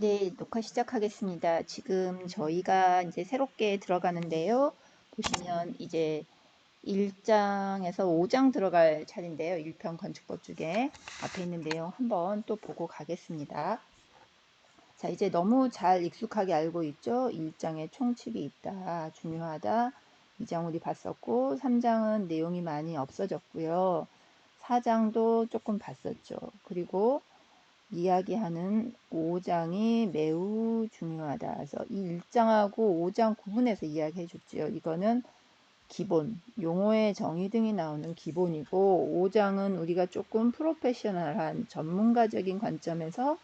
네, 녹화 시작하겠습니다. 지금 저희가 이제 새롭게 들어가는데요. 보시면 이제 1장에서 5장 들어갈 차례인데요. 1편 건축법 중에 앞에 있는 내용 한번 또 보고 가겠습니다. 자, 이제 너무 잘 익숙하게 알고 있죠? 1장에 총칙이 있다, 중요하다. 2장 우리 봤었고, 3장은 내용이 많이 없어졌고요. 4장도 조금 봤었죠. 그리고 이야기하는 5장이 매우 중요하다. 그래서 이 1장하고 5장 구분해서 이야기해 줬죠. 이거는 기본, 용어의 정의 등이 나오는 기본이고 5장은 우리가 조금 프로페셔널한 전문가적인 관점에서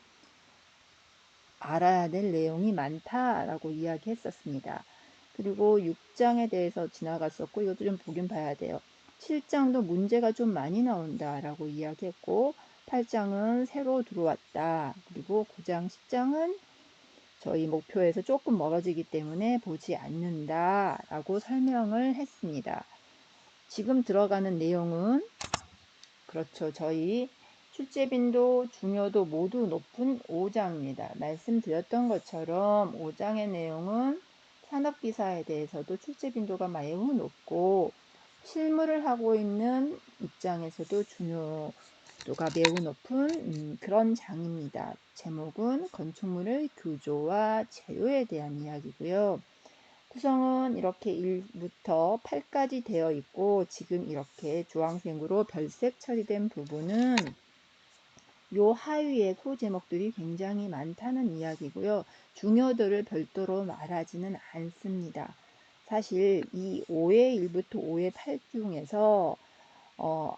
알아야 될 내용이 많다라고 이야기했었습니다. 그리고 6장에 대해서 지나갔었고 이것도 좀 보긴 봐야 돼요. 7장도 문제가 좀 많이 나온다라고 이야기했고 8장은 새로 들어왔다. 그리고 9장, 10장은 저희 목표에서 조금 멀어지기 때문에 보지 않는다라고 설명을 했습니다. 지금 들어가는 내용은 그렇죠. 저희 출제 빈도, 중요도 모두 높은 5장입니다. 말씀드렸던 것처럼 5장의 내용은 산업기사에 대해서도 출제 빈도가 매우 높고 실무를 하고 있는 입장에서도 중요도가 매우 높은 그런 장입니다. 제목은 건축물의 구조와 재료에 대한 이야기고요. 구성은 이렇게 1부터 8까지 되어 있고 지금 이렇게 주황색으로 별색 처리된 부분은 요 하위에 소제목들이 굉장히 많다는 이야기고요. 중요도를 별도로 말하지는 않습니다. 사실 이 5의 1부터 5의 8 중에서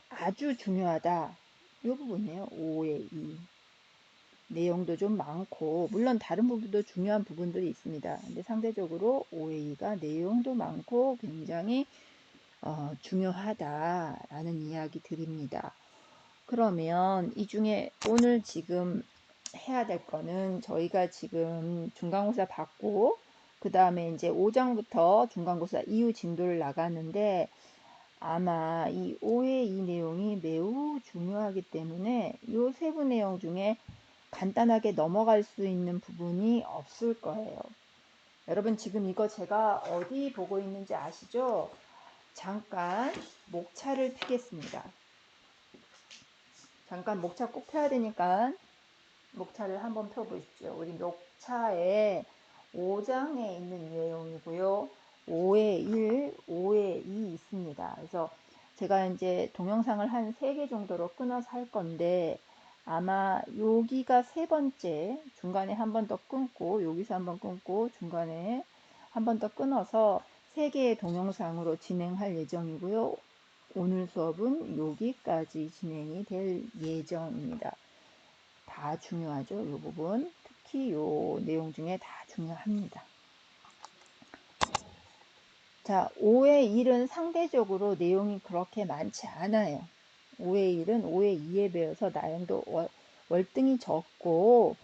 아주 중요하다. 이 부분이에요. 5의 2. 내용도 좀 많고 물론 다른 부분도 중요한 부분들이 있습니다. 근데 상대적으로 5의 2가 내용도 많고 굉장히 중요하다라는 이야기 드립니다. 그러면 이 중에 오늘 지금 해야 될 거는 저희가 지금 중간고사 받고 그 다음에 이제 5장부터 중간고사 이후 진도를 나갔는데 아마 이 5의 이 내용이 매우 중요하기 때문에 이 세부 내용 중에 간단하게 넘어갈 수 있는 부분이 없을 거예요. 여러분 지금 이거 제가 어디 보고 있는지 아시죠? 잠깐 목차를 펴겠습니다. 잠깐 목차 꼭 펴야 되니까 목차를 한번 펴보십시오. 우리 목차에 5장에 있는 내용이고요. 5의 1, 5의 2 있습니다. 그래서 제가 이제 동영상을 한 3개 정도로 끊어서 할 건데 아마 여기가 세 번째, 중간에 한 번 더 끊고 여기서 한 번 끊고 중간에 한 번 더 끊어서 3개의 동영상으로 진행할 예정이고요. 오늘 수업은 여기까지 진행이 될 예정입니다. 다 중요하죠. 이 부분. 특히 이 내용 중에 다 중요합니다. 자, 5의 1은 상대적으로 내용이 그렇게 많지 않아요. 5의 1은 5의 2에 비해서 내용도 월등히 적고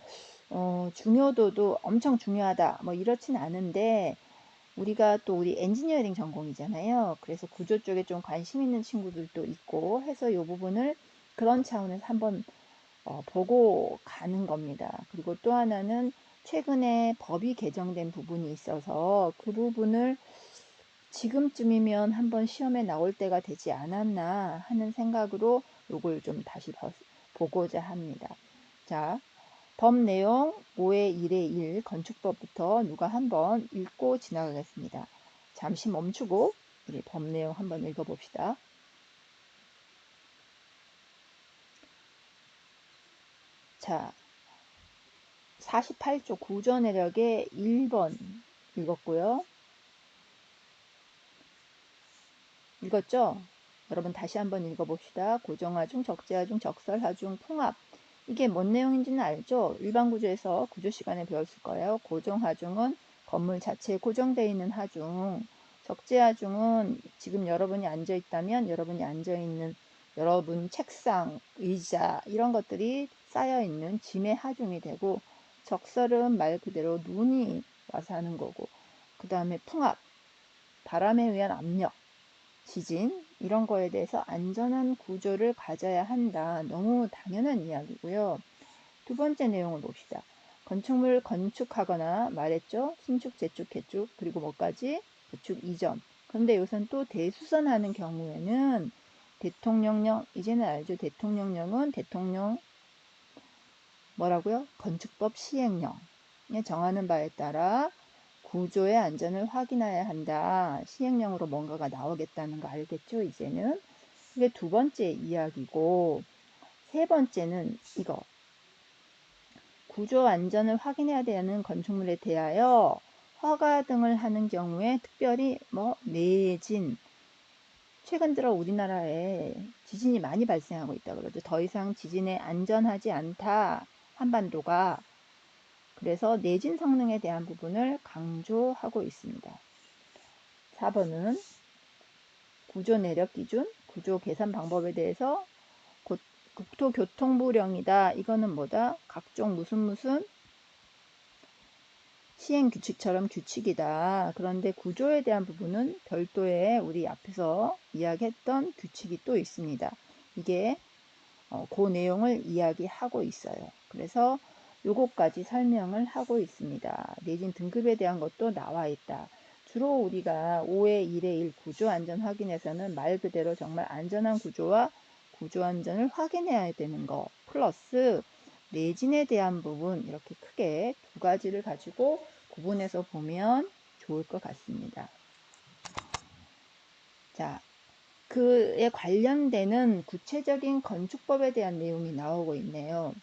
중요도도 엄청 중요하다 뭐 이렇진 않은데 우리가 또 우리 엔지니어링 전공이잖아요. 그래서 구조 쪽에 좀 관심 있는 친구들도 있고 해서 이 부분을 그런 차원에서 한번 보고 가는 겁니다. 그리고 또 하나는 최근에 법이 개정된 부분이 있어서 그 부분을 지금쯤이면 한번 시험에 나올 때가 되지 않았나 하는 생각으로 이걸 좀 다시 보고자 합니다. 자, 법 내용 5의 1의 1 건축법부터 누가 한번 읽고 지나가겠습니다. 잠시 멈추고 우리 법 내용 한번 읽어봅시다. 자, 48조 구조내력의 1번 읽었고요. 읽었죠? 여러분 다시 한번 읽어봅시다. 고정하중, 적재하중, 적설하중, 풍합. 이게 뭔 내용인지는 알죠? 일반 구조에서 구조 시간에 배웠을 거예요. 고정하중은 건물 자체에 고정되어 있는 하중. 적재하중은 지금 여러분이 앉아 있다면 여러분이 앉아 있는 여러분 책상, 의자 이런 것들이 쌓여 있는 짐의 하중이 되고 적설은 말 그대로 눈이 와서 하는 거고 그 다음에 풍합, 바람에 의한 압력, 지진 이런 거에 대해서 안전한 구조를 가져야 한다. 너무 당연한 이야기고요. 두 번째 내용을 봅시다. 건축물을 건축하거나 말했죠. 신축, 재축, 개축, 그리고 뭐까지? 재축 이전. 그런데 여기서는 또 대수선하는 경우에는 대통령령, 이제는 알죠. 대통령령은 대통령 뭐라고요? 건축법 시행령에 정하는 바에 따라 구조의 안전을 확인해야 한다. 시행령으로 뭔가가 나오겠다는 거 알겠죠? 이제는. 이게 두 번째 이야기고, 세 번째는 이거. 구조 안전을 확인해야 되는 건축물에 대하여 허가 등을 하는 경우에 특별히 내진, 최근 들어 우리나라에 지진이 많이 발생하고 있다 그러죠. 더 이상 지진에 안전하지 않다. 한반도가. 그래서 내진 성능에 대한 부분을 강조하고 있습니다. 4번은 구조 내력 기준, 구조 계산 방법에 대해서 국토교통부령이다. 이거는 뭐다? 각종 무슨 시행 규칙처럼 규칙이다. 그런데 구조에 대한 부분은 별도의 우리 앞에서 이야기했던 규칙이 또 있습니다. 이게 그 내용을 이야기하고 있어요. 그래서 요거까지 설명을 하고 있습니다. 내진 등급에 대한 것도 나와 있다. 주로 우리가 5의 1의 1 구조 안전 확인에서는 말 그대로 정말 안전한 구조와 구조 안전을 확인해야 되는 거 플러스 내진에 대한 부분 이렇게 크게 두 가지를 가지고 구분해서 보면 좋을 것 같습니다. 자, 그에 관련되는 구체적인 건축법에 대한 내용이 나오고 있네요.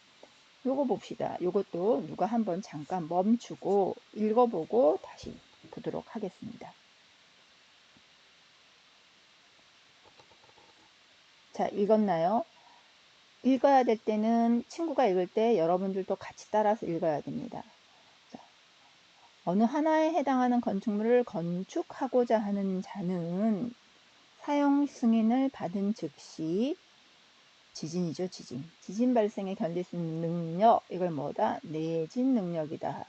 요거 봅시다. 요것도 누가 한번 잠깐 멈추고 읽어보고 다시 보도록 하겠습니다. 자, 읽었나요? 읽어야 될 때는 친구가 읽을 때 여러분들도 같이 따라서 읽어야 됩니다. 자, 어느 하나에 해당하는 건축물을 건축하고자 하는 자는 사용 승인을 받은 즉시 지진이죠, 지진. 지진 발생에 견딜 수 있는 능력, 이걸 뭐다? 내진 능력이다.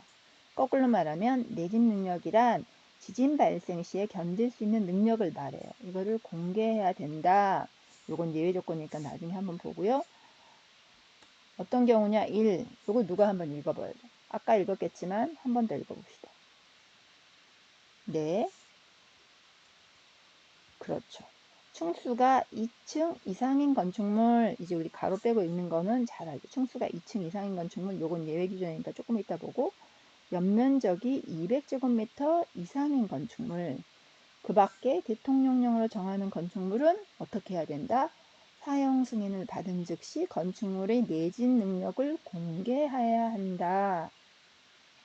거꾸로 말하면 내진 능력이란 지진 발생 시에 견딜 수 있는 능력을 말해요. 이거를 공개해야 된다. 요건 예외 조건이니까 나중에 한번 보고요. 어떤 경우냐? 1. 요거 누가 한번 읽어봐요. 아까 읽었겠지만 한 번 더 읽어봅시다. 네. 그렇죠. 층수가 2층 이상인 건축물, 이제 우리 가로 빼고 있는 거는 잘 알죠. 층수가 2층 이상인 건축물, 요건 예외 기준이니까 조금 이따 보고, 연면적이 200제곱미터 이상인 건축물, 그 밖에 대통령령으로 정하는 건축물은 어떻게 해야 된다? 사용 승인을 받은 즉시 건축물의 내진 능력을 공개해야 한다.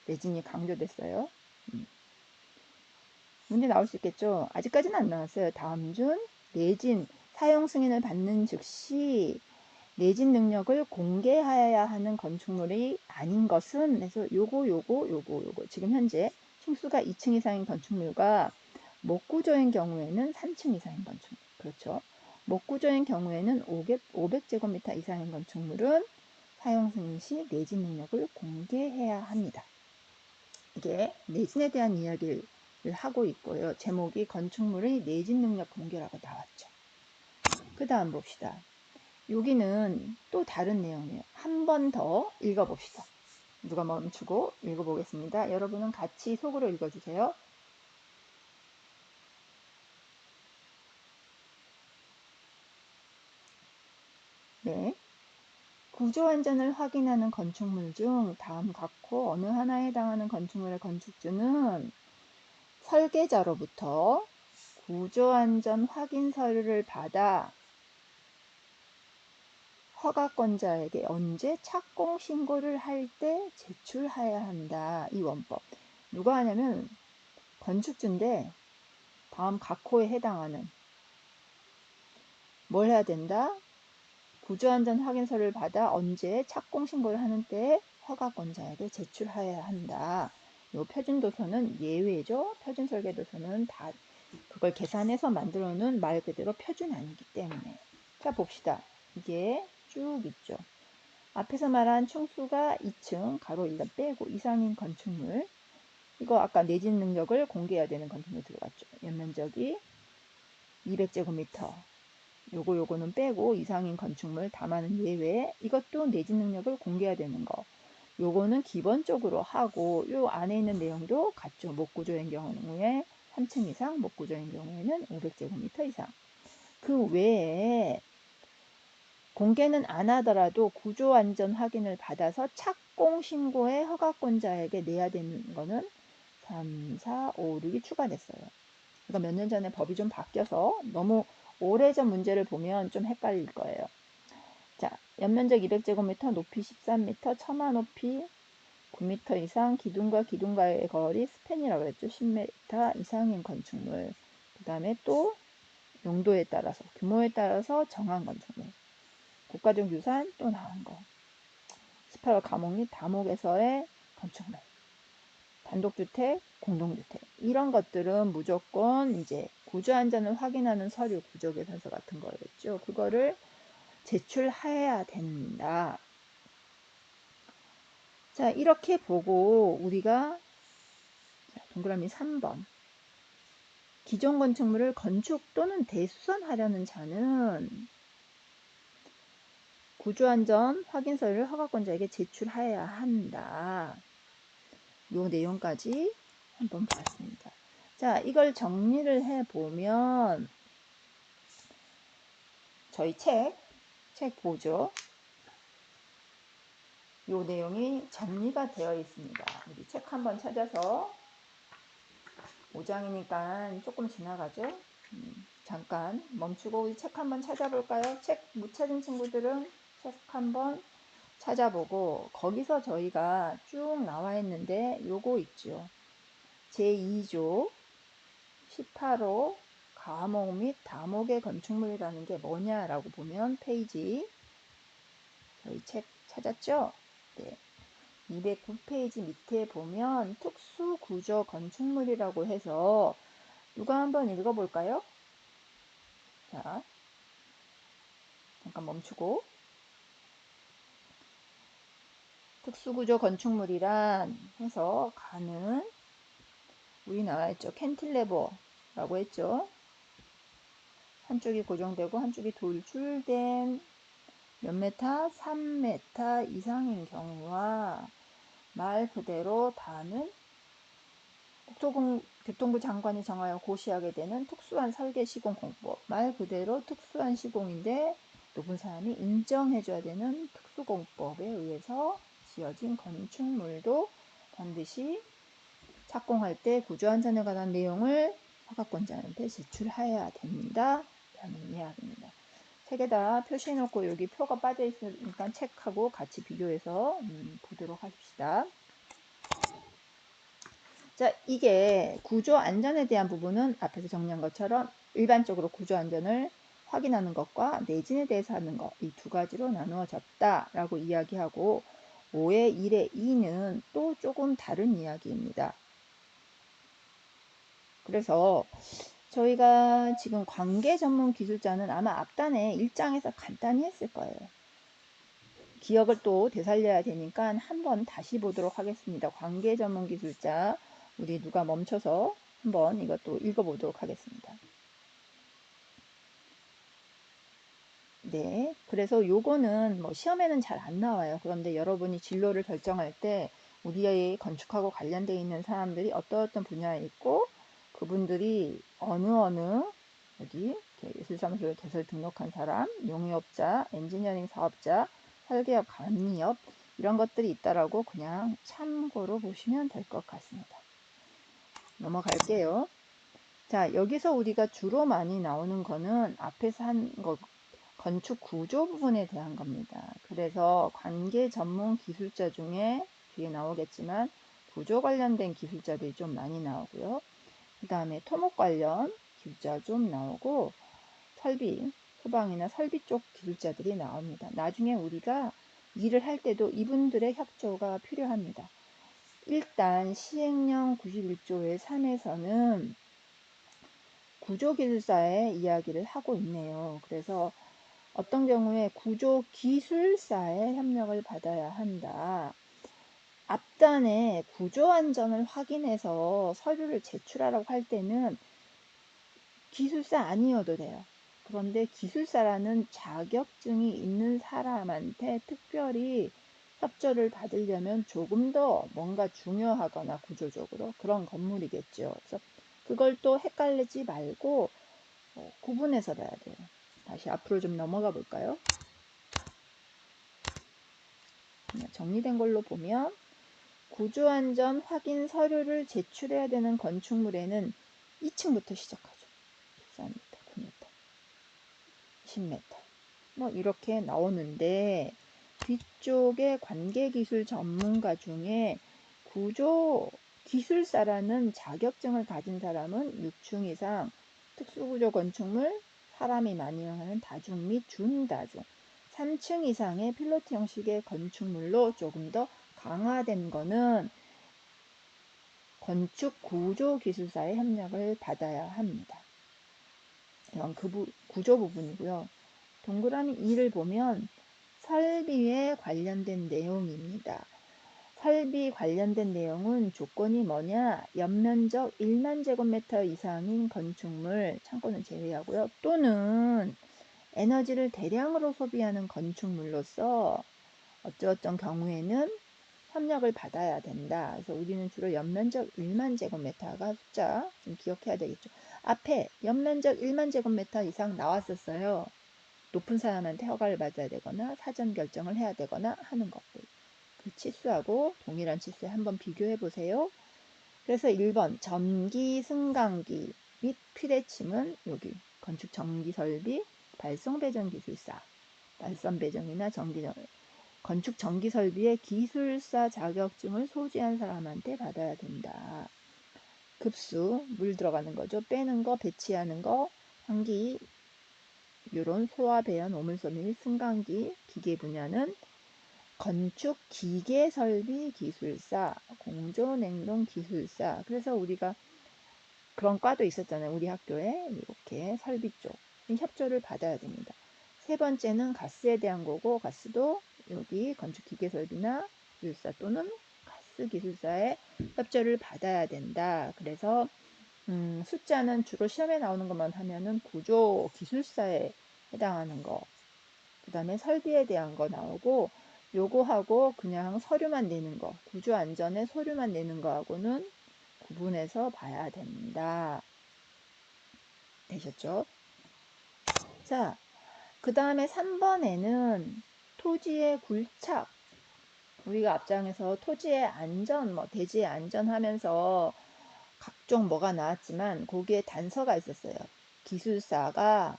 내진이 강조됐어요. 문제 나올 수 있겠죠? 아직까지는 안 나왔어요. 다음 중 내진 사용 승인을 받는 즉시 내진 능력을 공개하여야 하는 건축물이 아닌 것은 그래서 요거 지금 현재 층수가 2층 이상인 건축물과 목구조인 경우에는 3층 이상인 건축물 그렇죠. 목구조인 경우에는 500제곱미터 이상인 건축물은 사용 승인 시 내진 능력을 공개해야 합니다. 이게 내진에 대한 이야기를 하고 있고요. 제목이 건축물의 내진 능력 공개라고 나왔죠. 그 다음 봅시다. 여기는 또 다른 내용이에요. 한 번 더 읽어봅시다. 누가 멈추고 읽어보겠습니다. 여러분은 같이 속으로 읽어주세요. 네. 구조 안전을 확인하는 건축물 중 다음 각호 어느 하나에 해당하는 건축물의 건축주는 설계자로부터 구조 안전 확인 서류를 받아 허가권자에게 언제 착공 신고를 할 때 제출해야 한다. 이 원법. 누가 하냐면 건축주인데 다음 각호에 해당하는 뭘 해야 된다? 구조안전 확인서를 받아 언제 착공 신고를 하는 때 허가권자에게 제출해야 한다. 이 표준도서는 예외죠. 표준설계도서는 다 그걸 계산해서 만들어 놓은 말 그대로 표준 아니기 때문에. 자 봅시다. 이게 쭉 있죠. 앞에서 말한 층수가 2층 가로 1단 빼고 이상인 건축물, 이거 아까 내진 능력을 공개해야 되는 건축물 들어갔죠. 연면적이 200제곱미터, 요거는 빼고 이상인 건축물 다만은 예외. 이것도 내진 능력을 공개해야 되는 거. 요거는 기본적으로 하고 요 안에 있는 내용도 같죠. 목구조인 경우에 3층 이상, 목구조인 경우에는 500제곱미터 이상. 그 외에 공개는 안 하더라도 구조 안전 확인을 받아서 착공 신고에 허가권자에게 내야 되는 거는 3, 4, 5, 6이 추가됐어요. 그러니까 몇 년 전에 법이 좀 바뀌어서 너무 오래전 문제를 보면 좀 헷갈릴 거예요. 자, 연면적 200제곱미터, 높이 13m, 처마 높이 9m 이상, 기둥과 기둥과의 거리 스팬이라고 했죠. 10m 이상인 건축물. 그 다음에 또 용도에 따라서, 규모에 따라서 정한 건축물. 국가적 유산 또 나온 거. 18호 감옥 및 다목에서의 건축물. 단독주택, 공동주택. 이런 것들은 무조건 이제 구조안전을 확인하는 서류, 구조계산서 같은 거겠죠. 그거를 제출해야 된다. 자, 이렇게 보고 우리가 동그라미 3번. 기존 건축물을 건축 또는 대수선하려는 자는 구조안전 확인서를 허가권자에게 제출해야 한다. 요 내용까지 한번 봤습니다. 자, 이걸 정리를 해보면 저희 책 보죠. 요 내용이 정리가 되어 있습니다. 우리 책 한번 찾아서 5장이니까 조금 지나가죠. 잠깐 멈추고 우리 책 한번 찾아볼까요? 책 못 찾은 친구들은 책 한번 찾아보고 거기서 저희가 쭉 나와 있는데 요거 있죠. 제2조 18호 감옥 및 다목의 건축물이라는 게 뭐냐라고 보면 페이지 저희 책 찾았죠? 네. 209페이지 밑에 보면 특수구조 건축물이라고 해서 누가 한번 읽어볼까요? 자, 잠깐 멈추고 특수구조 건축물이란 해서 가는 우리 나와있죠. 캔틸레버라고 했죠. 한쪽이 고정되고 한쪽이 돌출된 몇 메타? 3m 이상인 경우와 말 그대로 다는 국토교통부 장관이 정하여 고시하게 되는 특수한 설계 시공 공법. 말 그대로 특수한 시공인데 높은 사람이 인정해줘야 되는 특수공법에 의해서 지어진 건축물도 반드시 착공할 때 구조안전에 관한 내용을 허가권자한테 제출해야 된다 라는 이야기입니다. 책에다 표시해놓고 여기 표가 빠져있으니까 책하고 같이 비교해서 보도록 합시다. 자, 이게 구조 안전에 대한 부분은 앞에서 정리한 것처럼 일반적으로 구조 안전을 확인하는 것과 내진에 대해서 하는 것, 이 두 가지로 나누어졌다라고 이야기하고 5의 1의 2는 또 조금 다른 이야기입니다. 그래서 저희가 지금 관계 전문 기술자는 아마 앞단에 1장에서 간단히 했을 거예요. 기억을 또 되살려야 되니까 한번 다시 보도록 하겠습니다. 관계 전문 기술자 우리 누가 멈춰서 한번 이것도 읽어보도록 하겠습니다. 네, 그래서 요거는 뭐 시험에는 잘 안 나와요. 그런데 여러분이 진로를 결정할 때 우리의 건축하고 관련되어 있는 사람들이 어떤 분야에 있고 그분들이 어느 여기 예술사무소에 개설 등록한 사람, 용역자, 엔지니어링 사업자, 설계업, 감리업 이런 것들이 있다라고 그냥 참고로 보시면 될 것 같습니다. 넘어갈게요. 자, 여기서 우리가 주로 많이 나오는 거는 앞에서 한 거 건축 구조 부분에 대한 겁니다. 그래서 관계 전문 기술자 중에 뒤에 나오겠지만 구조 관련된 기술자들이 좀 많이 나오고요. 그 다음에 토목 관련 기술자 좀 나오고 설비, 소방이나 설비 쪽 기술자들이 나옵니다. 나중에 우리가 일을 할 때도 이분들의 협조가 필요합니다. 일단 시행령 91조의 3에서는 구조기술사의 이야기를 하고 있네요. 그래서 어떤 경우에 구조기술사의 협력을 받아야 한다. 앞단에 구조안전을 확인해서 서류를 제출하라고 할 때는 기술사 아니어도 돼요. 그런데 기술사라는 자격증이 있는 사람한테 특별히 협조를 받으려면 조금 더 뭔가 중요하거나 구조적으로 그런 건물이겠죠. 그래서 그걸 또 헷갈리지 말고 구분해서 봐야 돼요. 다시 앞으로 좀 넘어가 볼까요? 정리된 걸로 보면 구조안전 확인 서류를 제출해야 되는 건축물에는 2층부터 시작하죠. 14m, 9m, 10m 뭐 이렇게 나오는데 뒤쪽에 관계기술 전문가 중에 구조 기술사라는 자격증을 가진 사람은 6층 이상 특수구조 건축물, 사람이 많이 이용하는 다중 및 준다중 3층 이상의 필로티 형식의 건축물로 조금 더 강화된 거는 건축 구조 기술사의 협력을 받아야 합니다. 이건 구조 부분이고요. 동그라미 2를 보면 설비에 관련된 내용입니다. 설비 관련된 내용은 조건이 뭐냐? 연면적 1만 제곱미터 이상인 건축물, 창고는 제외하고요. 또는 에너지를 대량으로 소비하는 건축물로서 어떤 경우에는 협력을 받아야 된다. 그래서 우리는 주로 연면적 1만 제곱미터가 숫자 좀 기억해야 되겠죠. 앞에 연면적 1만 제곱미터 이상 나왔었어요. 높은 사람한테 허가를 받아야 되거나 사전 결정을 해야 되거나 하는 것들. 그 치수하고 동일한 치수에 한번 비교해 보세요. 그래서 1번 전기 승강기 및 피대침은 여기 건축 전기 설비 발송 배정 기술사 발선 배정이나 건축 전기 설비의 기술사 자격증을 소지한 사람한테 받아야 된다. 급수 물 들어가는 거죠. 빼는 거, 배치하는 거, 환기 이런 소화 배연 오물소 및 승강기 기계 분야는 건축 기계 설비 기술사, 공조 냉동 기술사. 그래서 우리가 그런 과도 있었잖아요. 우리 학교에 이렇게 설비 쪽 협조를 받아야 됩니다. 세 번째는 가스에 대한 거고 가스도 여기 건축 기계 설비나 기술사 또는 가스 기술사의 협조를 받아야 된다. 그래서 숫자는 주로 시험에 나오는 것만 하면은 구조 기술사에 해당하는 거, 그 다음에 설비에 대한 거 나오고 요거하고 그냥 서류만 내는 거, 구조 안전에 서류만 내는 거하고는 구분해서 봐야 된다. 되셨죠? 자, 그 다음에 3번에는 토지의 굴착. 우리가 앞장에서 토지의 안전, 대지의 안전 하면서 각종 뭐가 나왔지만 거기에 단서가 있었어요. 기술사가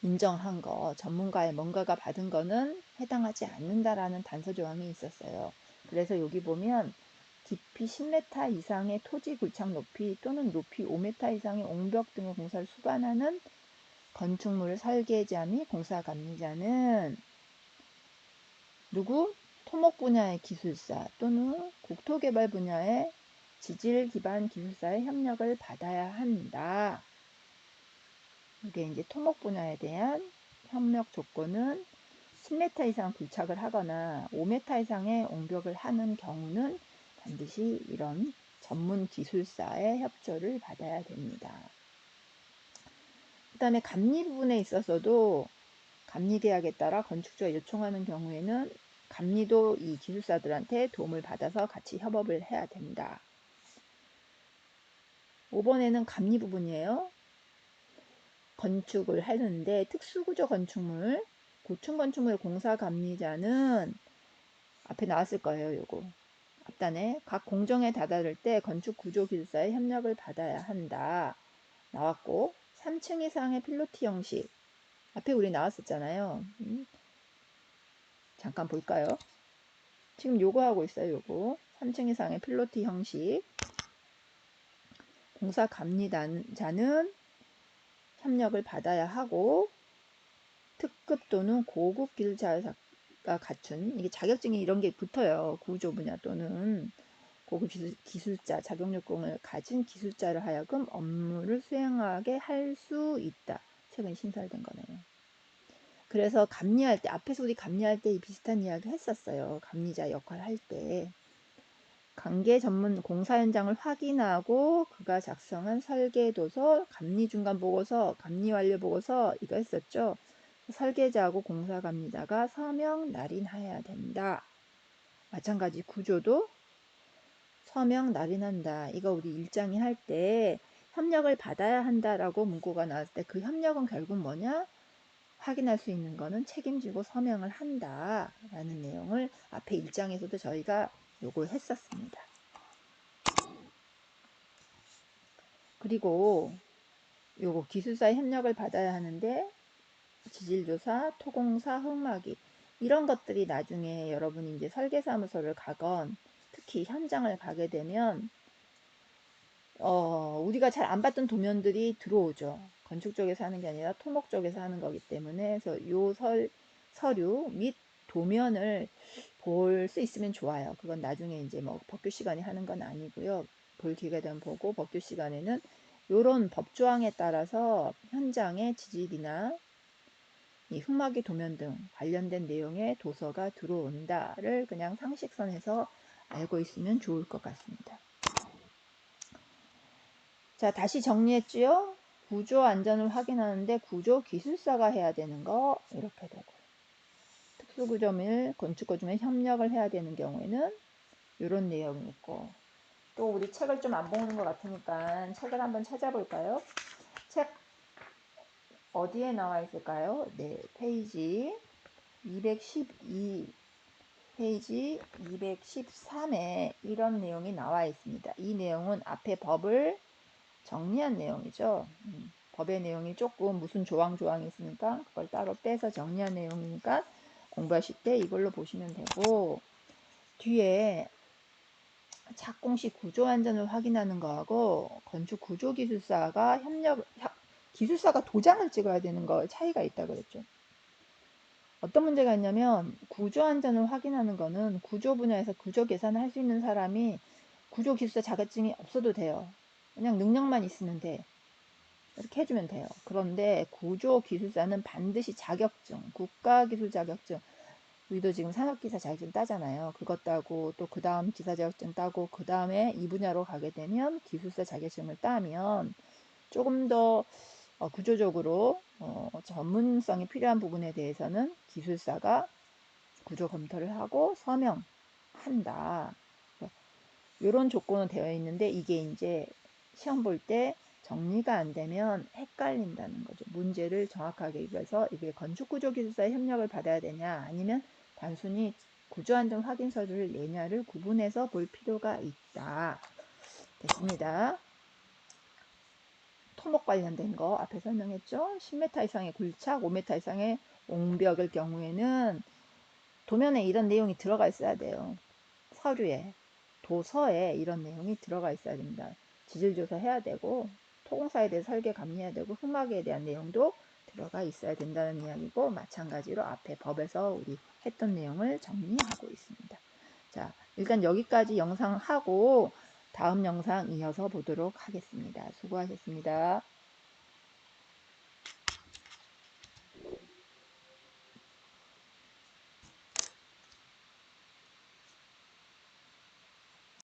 인정한 거, 전문가의 뭔가가 받은 거는 해당하지 않는다라는 단서 조항이 있었어요. 그래서 여기 보면 깊이 10m 이상의 토지 굴착 높이 또는 높이 5m 이상의 옹벽 등의 공사를 수반하는 건축물 설계자 및 공사 감리자는 누구? 토목 분야의 기술사 또는 국토개발 분야의 지질 기반 기술사의 협력을 받아야 한다. 이게 이제 토목 분야에 대한 협력 조건은 10m 이상 굴착을 하거나 5m 이상의 옹벽을 하는 경우는 반드시 이런 전문 기술사의 협조를 받아야 됩니다. 그 다음에 감리 부분에 있어서도 감리 계약에 따라 건축주가 요청하는 경우에는 감리도 이 기술사들한테 도움을 받아서 같이 협업을 해야 된다. 5번에는 감리 부분이에요. 건축을 하는데 특수구조 건축물, 고층 건축물 공사 감리자는 앞에 나왔을 거예요. 요거 앞단에 각 공정에 다다를 때 건축 구조 기술사의 협력을 받아야 한다. 나왔고 3층 이상의 필로티 형식 앞에 우리 나왔었잖아요. 잠깐 볼까요? 지금 요거 하고 있어요. 요거 3층 이상의 필로티 형식 공사 감리자는 협력을 받아야 하고 특급 또는 고급 기술자가 갖춘 이게 자격증이 이런 게 붙어요. 구조 분야 또는 고급 기술자 자격 요건을 가진 기술자를 하여금 업무를 수행하게 할 수 있다. 최근 신설된 거네요. 그래서 감리할 때 앞에서 우리 감리할 때 비슷한 이야기 했었어요. 감리자 역할 할 때 관계 전문 공사 현장을 확인하고 그가 작성한 설계도서, 감리 중간 보고서, 감리 완료 보고서 이거 했었죠. 설계자하고 공사 감리자가 서명 날인해야 된다. 마찬가지 구조도 서명 날인한다. 이거 우리 1장이 할 때 협력을 받아야 한다라고 문구가 나왔을 때 그 협력은 결국 뭐냐? 확인할 수 있는 거는 책임지고 서명을 한다라는 내용을 앞에 1장에서도 저희가 요걸 했었습니다. 그리고 요거 기술사의 협력을 받아야 하는데 지질조사, 토공사, 흙막이 이런 것들이 나중에 여러분이 이제 설계사무소를 가건 특히 현장을 가게 되면 우리가 잘 안 봤던 도면들이 들어오죠. 건축 쪽에서 하는 게 아니라 토목 쪽에서 하는 거기 때문에 그래서 요 서류 및 도면을 볼 수 있으면 좋아요. 그건 나중에 이제 뭐 법규 시간에 하는 건 아니고요. 볼 기회가 되면 보고 법규 시간에는 요런 법조항에 따라서 현장의 지질이나 이 흙막이 도면 등 관련된 내용의 도서가 들어온다를 그냥 상식선에서 알고 있으면 좋을 것 같습니다. 자, 다시 정리했지요? 구조 안전을 확인하는데 구조 기술사가 해야 되는 거 이렇게 되고 특수구조 및 건축구조 및 협력을 해야 되는 경우에는 이런 내용이 있고 또 우리 책을 좀 안 보는 것 같으니까 책을 한번 찾아볼까요? 책 어디에 나와 있을까요? 네, 페이지 212 페이지 213에 이런 내용이 나와 있습니다. 이 내용은 앞에 법을 정리한 내용이죠. 법의 내용이 조금 무슨 조항이 있으니까 그걸 따로 빼서 정리한 내용이니까 공부하실 때 이걸로 보시면 되고 뒤에 착공시 구조 안전을 확인하는 거하고 건축 구조 기술사가 기술사가 도장을 찍어야 되는 거 차이가 있다 그랬죠. 어떤 문제가 있냐면 구조 안전을 확인하는 거는 구조 분야에서 구조 계산을 할 수 있는 사람이 구조 기술사 자격증이 없어도 돼요. 그냥 능력만 있으면 돼. 이렇게 해주면 돼요. 그런데 구조 기술사는 반드시 자격증, 국가기술 자격증, 우리도 지금 산업기사 자격증 따잖아요. 그것 따고 또 그 다음 기사 자격증 따고 그 다음에 이 분야로 가게 되면 기술사 자격증을 따면 조금 더 구조적으로 전문성이 필요한 부분에 대해서는 기술사가 구조 검토를 하고 서명한다. 이런 조건은 되어 있는데 이게 이제 시험 볼 때 정리가 안 되면 헷갈린다는 거죠. 문제를 정확하게 읽어서 이게 건축구조기술사의 협력을 받아야 되냐 아니면 단순히 구조안전 확인서를 내냐를 구분해서 볼 필요가 있다. 됐습니다. 토목 관련된 거 앞에 설명했죠. 10m 이상의 굴착, 5m 이상의 옹벽일 경우에는 도면에 이런 내용이 들어가 있어야 돼요. 서류에, 도서에 이런 내용이 들어가 있어야 됩니다. 지질조사 해야 되고 토공사에 대해 설계 감리해야 되고 흙막에 대한 내용도 들어가 있어야 된다는 이야기고 마찬가지로 앞에 법에서 우리 했던 내용을 정리하고 있습니다. 자, 일단 여기까지 영상 하고 다음 영상 이어서 보도록 하겠습니다. 수고하셨습니다.